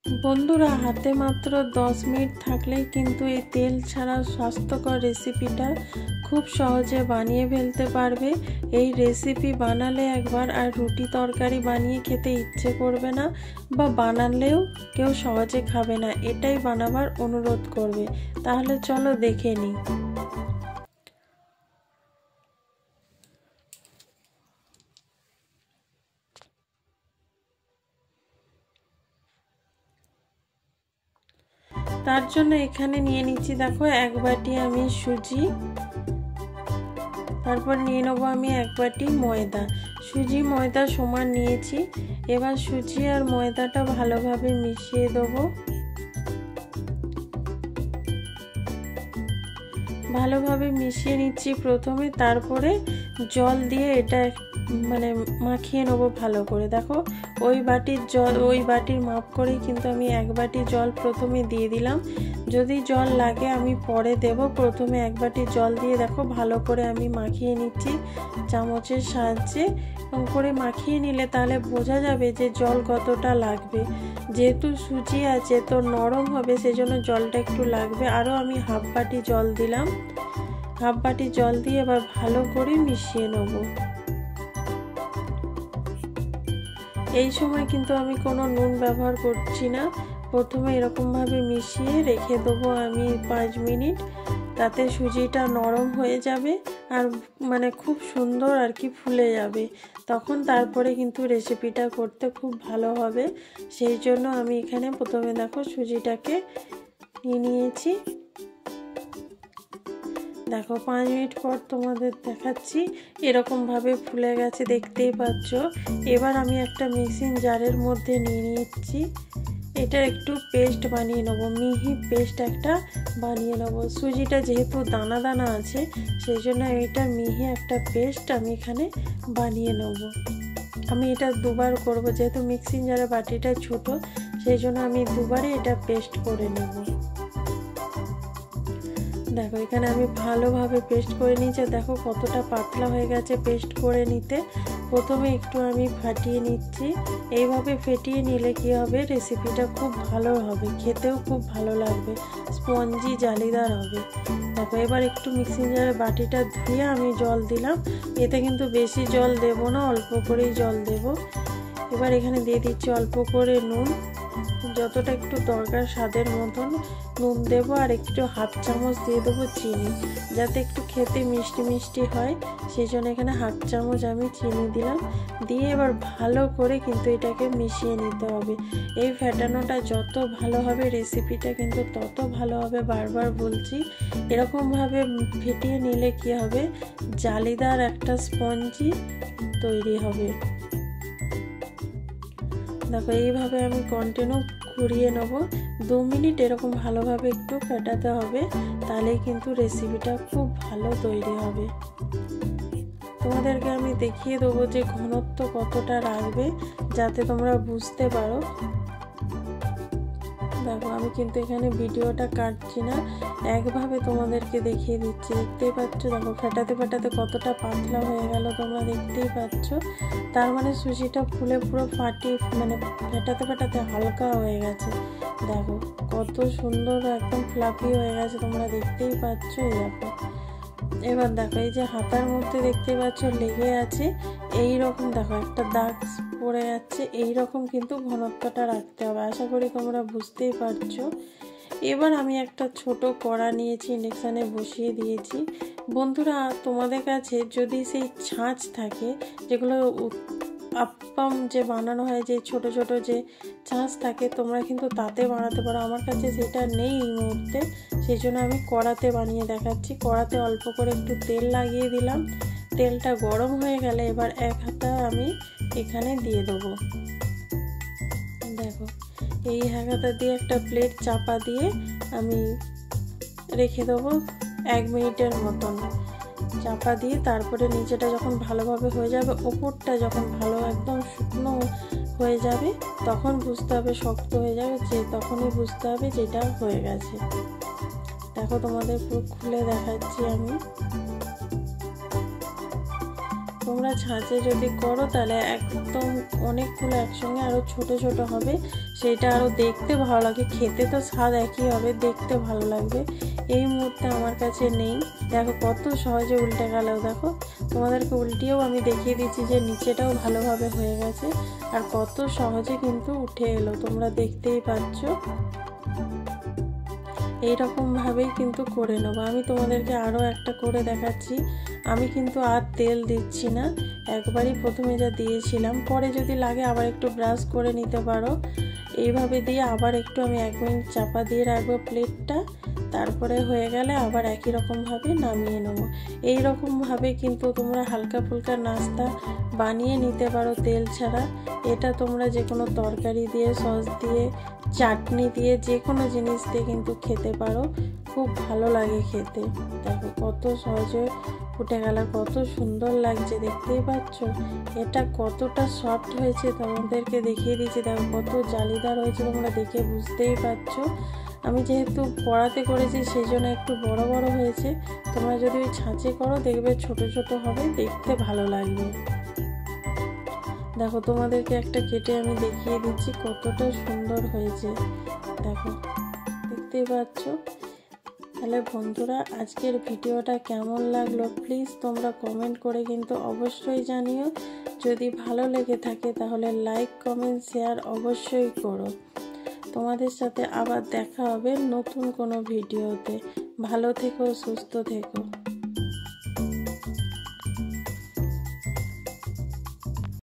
বন্ধুরা, হাতে মাত্র 10 মিনিট থাকলেই কিন্তু এই তেল ছাড়া স্বাস্থ্যকর রেসিপিটা খুব সহজে বানিয়ে ফেলতে পারবে। এই রেসিপি বানালে একবার আর রুটি তরকারি বানিয়ে খেতে ইচ্ছে করবে না, বা বানালেও কেউ সহজে খাবে না, এটাই বানাবার অনুরোধ করবে। তাহলে চলো দেখে নিই। তার জন্য এখানে নিয়ে নিচ্ছি, দেখো 1 বাটি আমি সুজি, তারপর নিয়ে নেবো আমি 1 বাটি ময়দা। সুজি ময়দা সমান নিয়েছি। এবার সুজি আর ময়দাটা ভালোভাবে মিশিয়ে দেবো। ভালোভাবে মিশিয়ে নিচ্ছি প্রথমে, তারপরে জল দিয়ে এটা মাখিয়ে নেবো ভালো করে। দেখো ওই বাটির জল, ওই বাটির মাপ করেই কিন্তু আমি 1 বাটি জল প্রথমে দিয়ে দিলাম। যদি জল লাগে আমি পরে দেব। প্রথমে 1 বাটি জল দিয়ে দেখো ভালো করে আমি মাখিয়ে নিচ্ছি চামচের সাহায্যে। এরকম করে মাখিয়ে নিলে তাহলে বোঝা যাবে যে জল কতটা লাগবে। যেহেতু সুজি আছে তো নরম হবে, সেজন্য জলটা একটু লাগবে। আরও আমি 1/2 বাটি জল দিলাম। 1/2 বাটি জল দিয়ে এবার ভালো করে মিশিয়ে নেব। এই সময় কিন্তু আমি কোনো নুন ব্যবহার করছি না। প্রথমে এরকমভাবে মিশিয়ে রেখে দেবো আমি 5 মিনিট। তাতে সুজিটা নরম হয়ে যাবে আর খুব সুন্দর আর কি ফুলে যাবে। তখন তারপরে কিন্তু রেসিপিটা করতে খুব ভালো হবে। সেই জন্য আমি এখানে প্রথমে দেখো সুজিটাকে নিয়ে নিয়েছি। দেখো 5 মিনিট পর তোমাদের দেখাচ্ছি, এরকমভাবে ফুলে গেছে, দেখতেই পাচ্ছ। এবার আমি একটা মিক্সিং জারের মধ্যে নিয়ে নিচ্ছি। এটা একটু পেস্ট বানিয়ে নেবো, মিহি পেস্ট একটা বানিয়ে নেবো। সুজিটা যেহেতু দানা দানা আছে, সেই জন্য এটা মিহি একটা পেস্ট আমি এখানে বানিয়ে নেব। আমি এটা দুবার করব, যেহেতু মিক্সিং জারের বাটিটা ছোট, সেই জন্য আমি দুবারে এটা পেস্ট করে নেব। দেখো এখানে আমি ভালোভাবে পেস্ট করে নিয়েছি। দেখো কতটা পাতলা হয়ে গেছে পেস্ট করে নিতে। প্রথমে একটু আমি ফাটিয়ে নিচ্ছি। এইভাবে ফেটিয়ে নিলে কি হবে, রেসিপিটা খুব ভালো হবে, খেতেও খুব ভালো লাগবে, স্পঞ্জি জালিদার হবে। দেখো এবার একটু মিক্সিং জারের বাটিটা ধুয়ে আমি জল দিলাম। এতে কিন্তু বেশি জল দেব না, অল্প করেই জল দেব। এবার এখানে দিয়ে দিচ্ছি অল্প করে নুন, যতটা একটু দরকার স্বাদের মতন নুন দেবো। আর একটু 1/2 চামচ দিয়ে দেবো চিনি, যাতে একটু খেতে মিষ্টি মিষ্টি হয়, সেই জন্য এখানে 1/2 চামচ আমি চিনি দিলাম। দিয়ে এবার ভালো করে কিন্তু এটাকে মিশিয়ে নিতে হবে। এই ফেটানোটা যত ভালো হবে রেসিপিটা কিন্তু তত ভালো হবে, বারবার বলছি। এরকমভাবে ফেটিয়ে নিলে কি হবে, জালিদার একটা স্পঞ্জি তৈরি হবে। দেখো এইভাবে আমি কন্টিনিউ ঘুরিয়ে নেব। 2 মিনিট এরকম ভালোভাবে একটু ফেটাতে হবে, তাহলেই কিন্তু রেসিপিটা খুব ভালো তৈরি হবে। তোমাদেরকে আমি দেখিয়ে দেবো যে ঘনত্ব কতটা রাখবে, যাতে তোমরা বুঝতে পারো। দেখো আমি কিন্তু এখানে ভিডিওটা কাটছি না, একভাবে তোমাদেরকে দেখিয়ে দিচ্ছি। দেখতেই পাচ্ছ, দেখো ফেটাতে ফেটাতে কতটা পাতলা হয়ে গেল, তোমরা দেখতেই পাচ্ছ। তার মানে সুজিটা ফুলে পুরো ফেটাতে ফেটাতে হালকা হয়ে গেছে। দেখো কত সুন্দর একদম ফ্লাফি হয়ে গেছে, তোমরা দেখতেই পাচ্ছ। এই দেখো এবার দেখো এই যে হাতার মধ্যে দেখতে পাচ্ছ লেগে আছে, এই রকম দেখো একটা দাগ পড়ে যাচ্ছে, এই রকম কিন্তু ঘনত্বটা রাখতে হবে। আশা করি তোমরা বুঝতেই পারছো। এবার আমি একটা ছোট কড়া নিয়েছি, ইন্ডাকশানে বসিয়ে দিয়েছি। বন্ধুরা, তোমাদের কাছে যদি সেই ছাঁচ থাকে, যেগুলো আপ্পাম যে বানানো হয়, যে ছোট ছোট যে ছাঁচ থাকে, তোমরা কিন্তু তাতে বানাতে পারো। আমার কাছে সেটা নেই এই মুহূর্তে, সেই জন্য আমি কড়াতে বানিয়ে দেখাচ্ছি। কড়াতে অল্প করে একটু তেল লাগিয়ে দিলাম। তেলটা গরম হয়ে গেলে এবার 1 হাতা আমি এখানে দিয়ে দেবো। দেখো এই 1 হাতা দিয়ে একটা প্লেট চাপা দিয়ে আমি রেখে দেবো 1 মিনিটের মতন। চাপা দিয়ে তারপরে নিচেটা যখন ভালোভাবে হয়ে যাবে, ওপরটা যখন ভালো একদম শুকনো হয়ে যাবে, তখন বুঝতে হবে, শক্ত হয়ে যাবে, যে তখনই বুঝতে হবে যেটা হয়ে গেছে। দেখো তোমাদের পুরো খুলে দেখাচ্ছি আমি। তোমরা ছাঁচে যদি করো তাহলে একদম অনেকগুলো একসঙ্গে আরও ছোট ছোট হবে, সেইটা আরও দেখতে ভালো লাগে। খেতে তো স্বাদ একই হবে, দেখতে ভালো লাগবে। এই মুহূর্তে আমার কাছে নেই। দেখো কত সহজে উল্টে গেল। দেখো তোমাদেরকে উল্টিয়েও আমি দেখিয়ে দিচ্ছি যে নিচেটাও ভালোভাবে হয়ে গেছে আর কত সহজে কিন্তু উঠে এলো, তোমরা দেখতেই পাচ্ছ। এইরকমভাবেই কিন্তু করে নেবো। আমি তোমাদেরকে আরও একটা করে দেখাচ্ছি। আমি কিন্তু আর তেল দিচ্ছি না, একবারই প্রথমে যা দিয়েছিলাম, পরে যদি লাগে আবার একটু ব্রাশ করে নিতে পারো। এইভাবে দিয়ে আবার একটু আমি 1 মিনিট চাপা দিয়ে রাখবো প্লেটটা, তারপরে হয়ে গেলে আবার একই রকমভাবে নামিয়ে নেবো। এই রকমভাবে কিন্তু তোমরা হালকা ফুলকা নাস্তা বানিয়ে নিতে পারো তেল ছাড়া। এটা তোমরা যে কোনো তরকারি দিয়ে, সস দিয়ে, চাটনি দিয়ে, যে কোনো জিনিস দিয়ে কিন্তু খেতে পারো, খুব ভালো লাগে খেতে। দেখো কত সহজে ফুটে গেল, কত সুন্দর লাগছে, দেখতেই পাচ্ছ। এটা কতটা সফট হয়েছে তোমাদেরকে দেখিয়ে দিচ্ছি। দেখো কত জালিদার হয়েছে, তোমরা দেখে বুঝতেই পারছো। আমি যেহেতু কড়াতে করেছি সেই জন্য একটু বড় বড় হয়েছে। তোমরা যদি ওই ছাঁচে করো দেখবে ছোট ছোট হবে, দেখতে ভালো লাগবে। দেখো তোমাদেরকে একটা কেটে আমি দেখিয়ে দিচ্ছি কতটা সুন্দর হয়েছে। দেখো দেখতেই পাচ্ছ। তাহলে বন্ধুরা, আজকের ভিডিওটা কেমন লাগলো প্লিজ তোমরা কমেন্ট করে কিন্তু অবশ্যই জানিও। যদি ভালো লেগে থাকে তাহলে লাইক, কমেন্ট, শেয়ার অবশ্যই করো। তোমাদের সাথে আবার দেখা হবে নতুন কোনো ভিডিওতে। ভালো থেকো, সুস্থ থেকো।